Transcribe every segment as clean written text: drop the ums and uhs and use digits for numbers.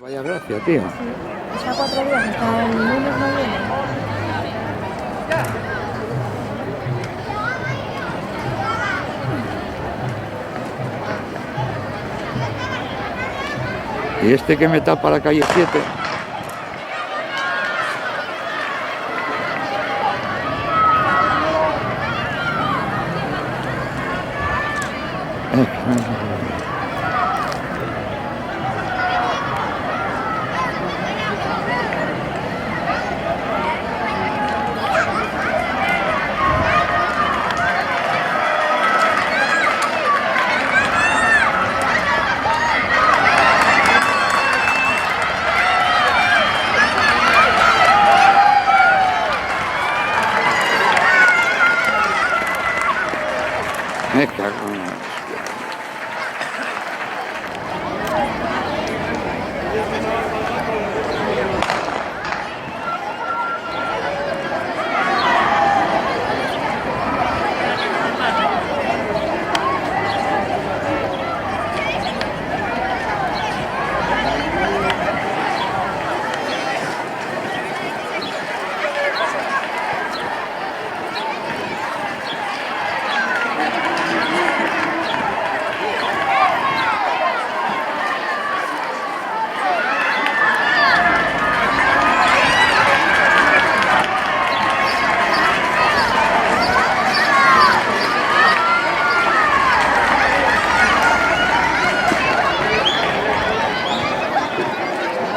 Vaya gracia, tío. Sí, está 4 días, hasta el lunes no viene. Y este que me tapa la calle 7. Me cago en la hostia.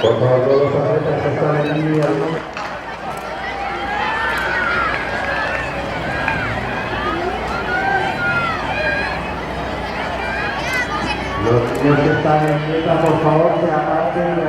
Por favor, todos los atletas que están en línea. Los niños que están en línea, por favor, se aparten